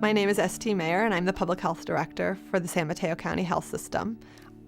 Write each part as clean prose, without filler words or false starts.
My name is St. Mayer, and I'm the Public Health Director for the San Mateo County Health System.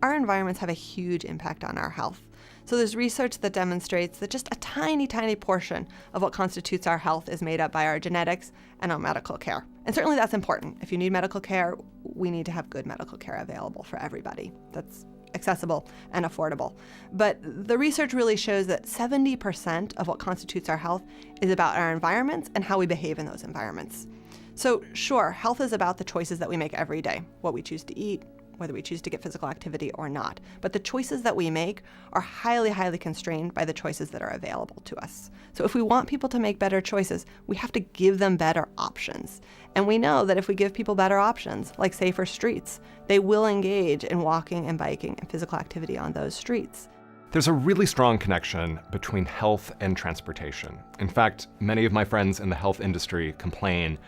Our environments have a huge impact on our health. So there's research that demonstrates that just a tiny, tiny portion of what constitutes our health is made up by our genetics and our medical care. And certainly that's important. If you need medical care, we need to have good medical care available for everybody that's accessible and affordable. But the research really shows that 70% of what constitutes our health is about our environments and how we behave in those environments. So sure, health is about the choices that we make every day, what we choose to eat, whether we choose to get physical activity or not. But the choices that we make are highly, highly constrained by the choices that are available to us. So if we want people to make better choices, we have to give them better options. And we know that if we give people better options, like safer streets, they will engage in walking and biking and physical activity on those streets. There's a really strong connection between health and transportation. In fact, many of my friends in the health industry complain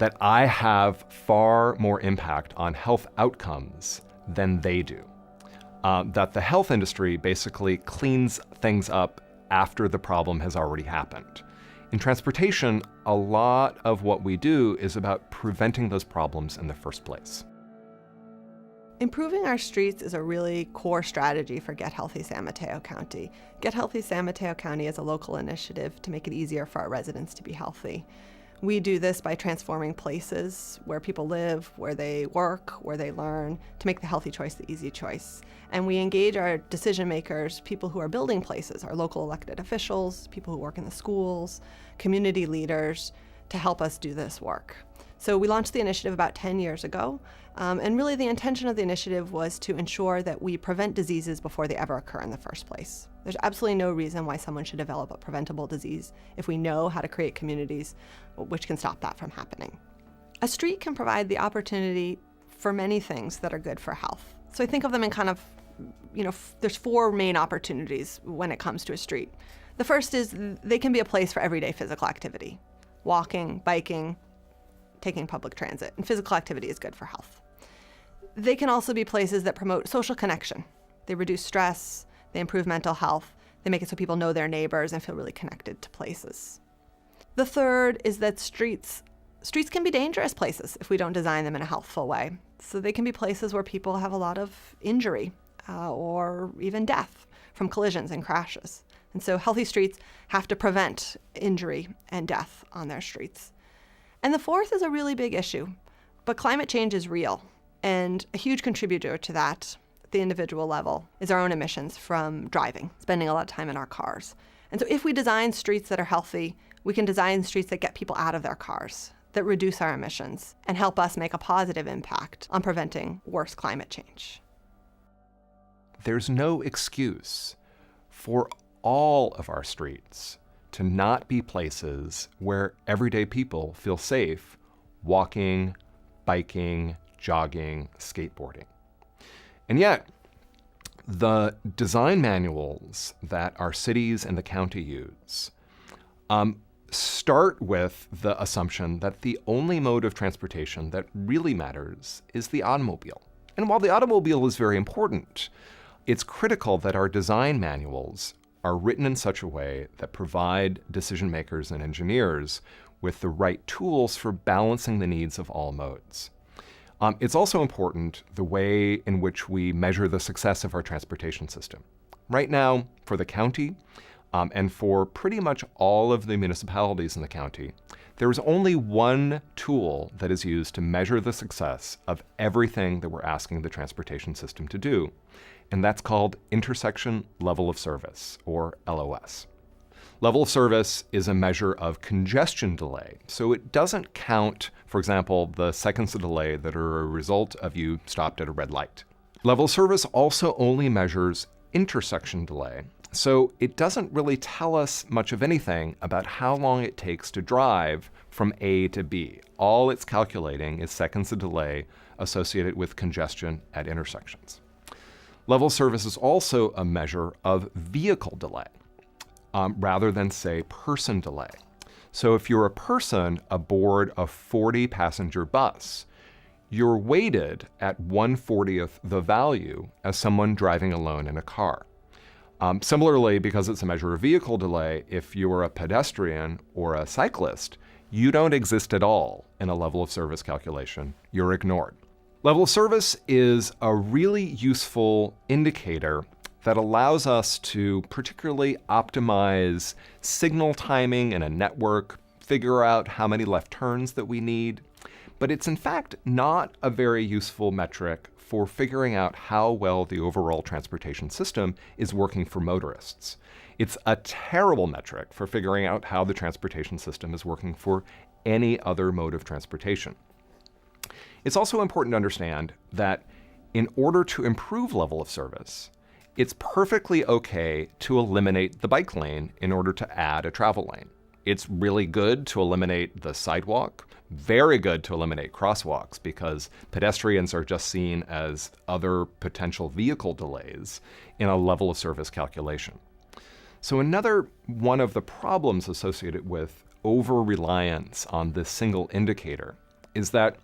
that I have far more impact on health outcomes than they do. That the health industry basically cleans things up after the problem has already happened. In transportation, a lot of what we do is about preventing those problems in the first place. Improving our streets is a really core strategy for Get Healthy San Mateo County. Get Healthy San Mateo County is a local initiative to make it easier for our residents to be healthy. We do this by transforming places where people live, where they work, where they learn, to make the healthy choice the easy choice. And we engage our decision makers, people who are building places, our local elected officials, people who work in the schools, community leaders, to help us do this work. So we launched the initiative about 10 years ago, and really the intention of the initiative was to ensure that we prevent diseases before they ever occur in the first place. There's absolutely no reason why someone should develop a preventable disease if we know how to create communities which can stop that from happening. A street can provide the opportunity for many things that are good for health. So I think of them in kind of, there's four main opportunities when it comes to a street. The first is they can be a place for everyday physical activity, walking, biking, taking public transit, and physical activity is good for health. They can also be places that promote social connection. They reduce stress, they improve mental health, they make it so people know their neighbors and feel really connected to places. The third is that streets can be dangerous places if we don't design them in a healthful way. So they can be places where people have a lot of injury or even death from collisions and crashes. And so healthy streets have to prevent injury and death on their streets. And the fourth is a really big issue, but climate change is real. And a huge contributor to that at the individual level is our own emissions from driving, spending a lot of time in our cars. And so if we design streets that are healthy, we can design streets that get people out of their cars, that reduce our emissions, and help us make a positive impact on preventing worse climate change. There's no excuse for all of our streets to not be places where everyday people feel safe walking, biking, jogging, skateboarding. And yet, the design manuals that our cities and the county use start with the assumption that the only mode of transportation that really matters is the automobile. And while the automobile is very important, it's critical that our design manuals are written in such a way that provide decision makers and engineers with the right tools for balancing the needs of all modes. It's also important the way in which we measure the success of our transportation system. Right now, for the county, and for pretty much all of the municipalities in the county, there is only one tool that is used to measure the success of everything that we're asking the transportation system to do, and that's called intersection level of service, or LOS. Level of service is a measure of congestion delay, so it doesn't count, for example, the seconds of delay that are a result of you stopped at a red light. Level of service also only measures intersection delay, so it doesn't really tell us much of anything about how long it takes to drive from A to B. All it's calculating is seconds of delay associated with congestion at intersections. Level of service is also a measure of vehicle delay, rather than, say, person delay. So if you're a person aboard a 40-passenger bus, you're weighted at 1/40th the value as someone driving alone in a car. Similarly, because it's a measure of vehicle delay, if you're a pedestrian or a cyclist, you don't exist at all in a level of service calculation. You're ignored. Level of service is a really useful indicator that allows us to particularly optimize signal timing in a network, figure out how many left turns that we need. But it's in fact not a very useful metric for figuring out how well the overall transportation system is working for motorists. It's a terrible metric for figuring out how the transportation system is working for any other mode of transportation. It's also important to understand that in order to improve level of service, it's perfectly okay to eliminate the bike lane in order to add a travel lane. It's really good to eliminate the sidewalk, very good to eliminate crosswalks because pedestrians are just seen as other potential vehicle delays in a level of service calculation. So another one of the problems associated with over-reliance on this single indicator is that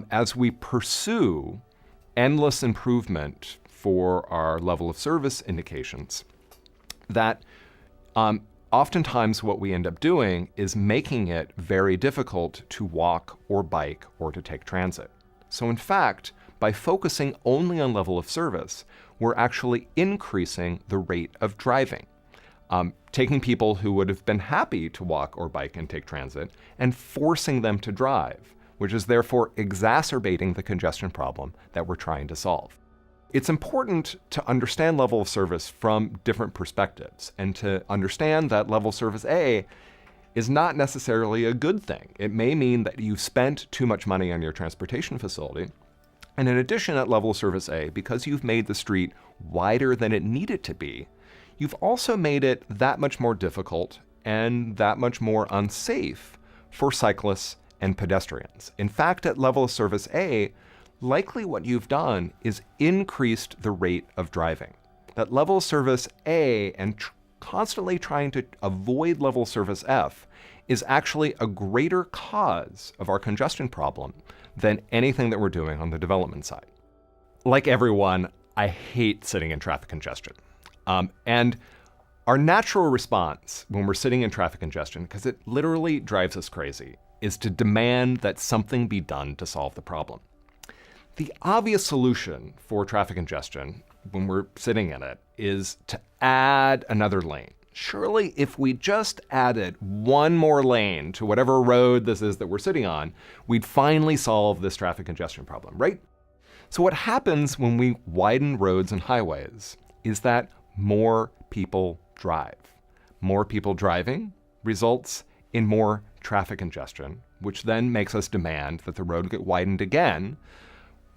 as we pursue endless improvement for our level of service indications, that oftentimes what we end up doing is making it very difficult to walk or bike or to take transit. So in fact, by focusing only on level of service, we're actually increasing the rate of driving, taking people who would have been happy to walk or bike and take transit and forcing them to drive, which is therefore exacerbating the congestion problem that we're trying to solve. It's important to understand level of service from different perspectives and to understand that level of service A is not necessarily a good thing. It may mean that you've spent too much money on your transportation facility. And in addition, at level of service A, because you've made the street wider than it needed to be, you've also made it that much more difficult and that much more unsafe for cyclists and pedestrians. In fact, at level of service A, likely what you've done is increased the rate of driving. That level of service A and constantly trying to avoid level of service F is actually a greater cause of our congestion problem than anything that we're doing on the development side. Like everyone, I hate sitting in traffic congestion. And our natural response when we're sitting in traffic congestion, because it literally drives us crazy, is to demand that something be done to solve the problem. The obvious solution for traffic congestion when we're sitting in it is to add another lane. Surely if we just added one more lane to whatever road this is that we're sitting on, we'd finally solve this traffic congestion problem, right? So what happens when we widen roads and highways is that more people drive. More people driving results in more traffic congestion, which then makes us demand that the road get widened again,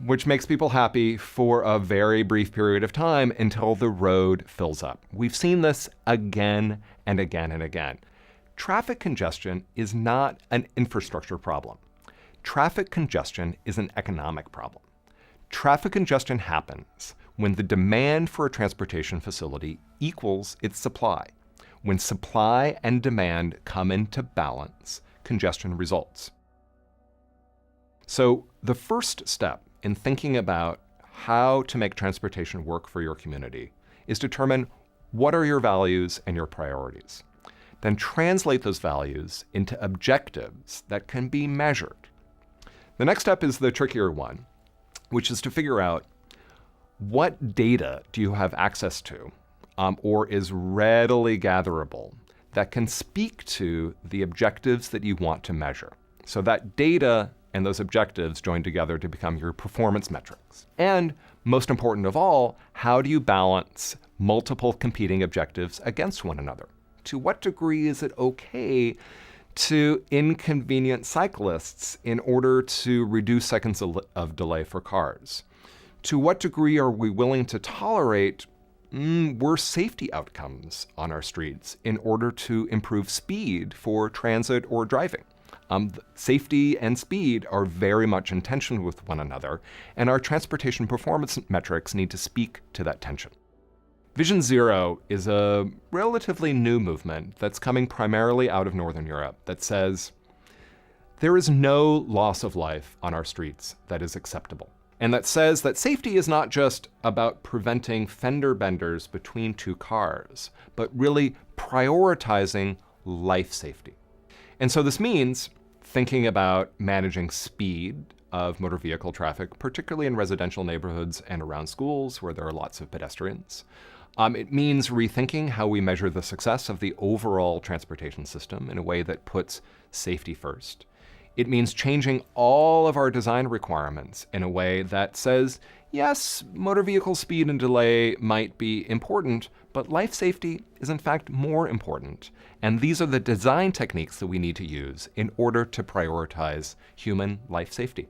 which makes people happy for a very brief period of time until the road fills up. We've seen this again and again and again. Traffic congestion is not an infrastructure problem. Traffic congestion is an economic problem. Traffic congestion happens when the demand for a transportation facility equals its supply. When supply and demand come into balance, congestion results. So the first step in thinking about how to make transportation work for your community is determine what are your values and your priorities. Then translate those values into objectives that can be measured. The next step is the trickier one, which is to figure out what data do you have access to or is readily gatherable that can speak to the objectives that you want to measure. So that data and those objectives join together to become your performance metrics. And most important of all, how do you balance multiple competing objectives against one another? To what degree is it okay to inconvenience cyclists in order to reduce seconds of delay for cars? To what degree are we willing to tolerate worse safety outcomes on our streets in order to improve speed for transit or driving? Safety and speed are very much in tension with one another, and our transportation performance metrics need to speak to that tension. Vision Zero is a relatively new movement that's coming primarily out of Northern Europe that says there is no loss of life on our streets that is acceptable. And that says that safety is not just about preventing fender benders between two cars, but really prioritizing life safety. And so this means thinking about managing speed of motor vehicle traffic, particularly in residential neighborhoods and around schools where there are lots of pedestrians. It means rethinking how we measure the success of the overall transportation system in a way that puts safety first. It means changing all of our design requirements in a way that says, yes, motor vehicle speed and delay might be important, but life safety is in fact more important. And these are the design techniques that we need to use in order to prioritize human life safety.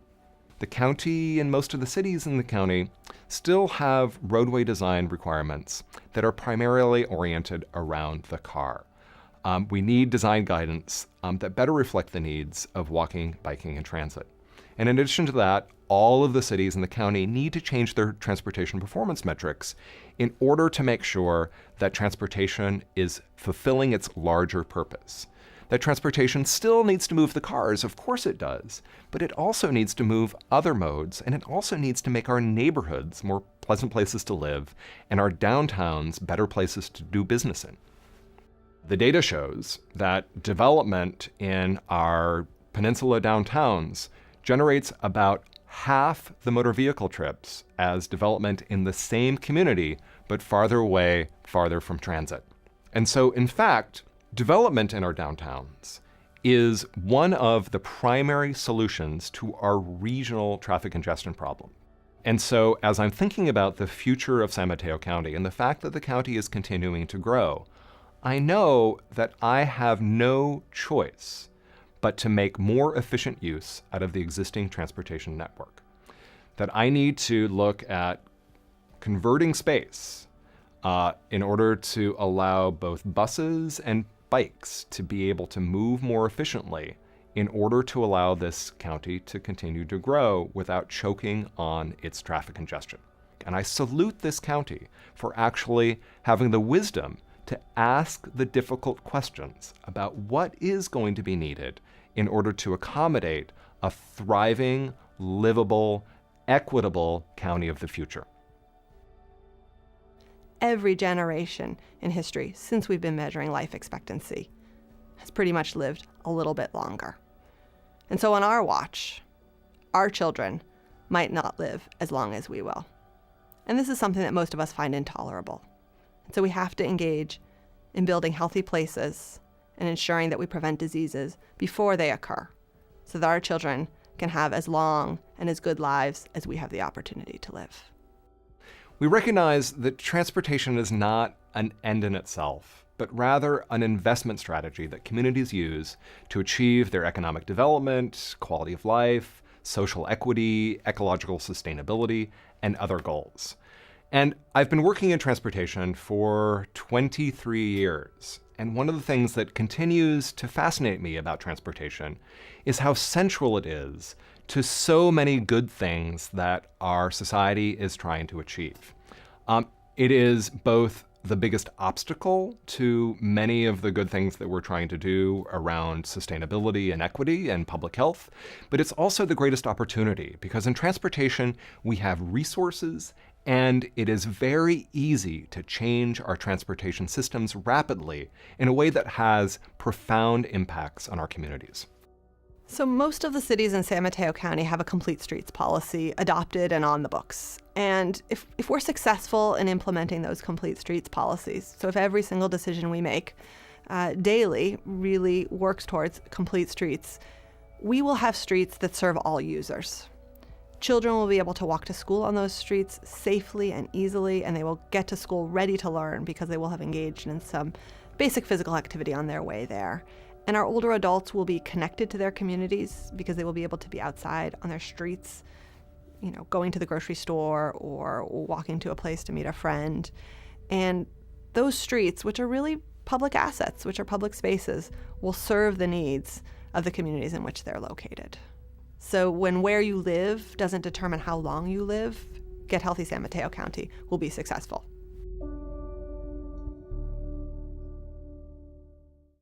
The county and most of the cities in the county still have roadway design requirements that are primarily oriented around the car. We need design guidance that better reflect the needs of walking, biking, and transit. And in addition to that, all of the cities in the county need to change their transportation performance metrics in order to make sure that transportation is fulfilling its larger purpose. That transportation still needs to move the cars, of course it does, but it also needs to move other modes, and it also needs to make our neighborhoods more pleasant places to live and our downtowns better places to do business in. The data shows that development in our peninsula downtowns generates about half the motor vehicle trips as development in the same community, but farther away, farther from transit. And so, in fact, development in our downtowns is one of the primary solutions to our regional traffic congestion problem. And so, as I'm thinking about the future of San Mateo County and the fact that the county is continuing to grow, I know that I have no choice but to make more efficient use out of the existing transportation network. That I need to look at converting space in order to allow both buses and bikes to be able to move more efficiently in order to allow this county to continue to grow without choking on its traffic congestion. And I salute this county for actually having the wisdom to ask the difficult questions about what is going to be needed in order to accommodate a thriving, livable, equitable county of the future. Every generation in history since we've been measuring life expectancy has pretty much lived a little bit longer. And so on our watch, our children might not live as long as we will. And this is something that most of us find intolerable. And so we have to engage in building healthy places and ensuring that we prevent diseases before they occur so that our children can have as long and as good lives as we have the opportunity to live. We recognize that transportation is not an end in itself, but rather an investment strategy that communities use to achieve their economic development, quality of life, social equity, ecological sustainability, and other goals. And I've been working in transportation for 23 years. And one of the things that continues to fascinate me about transportation is how central it is to so many good things that our society is trying to achieve. It is both the biggest obstacle to many of the good things that we're trying to do around sustainability and equity and public health, but it's also the greatest opportunity because in transportation, we have resources and it is very easy to change our transportation systems rapidly in a way that has profound impacts on our communities. So most of the cities in San Mateo County have a complete streets policy adopted and on the books. And if we're successful in implementing those complete streets policies, so if every single decision we make daily really works towards complete streets, we will have streets that serve all users. Children will be able to walk to school on those streets safely and easily, and they will get to school ready to learn because they will have engaged in some basic physical activity on their way there. And our older adults will be connected to their communities because they will be able to be outside on their streets, going to the grocery store or walking to a place to meet a friend. And those streets, which are really public assets, which are public spaces, will serve the needs of the communities in which they're located. So when where you live doesn't determine how long you live, Get Healthy San Mateo County will be successful.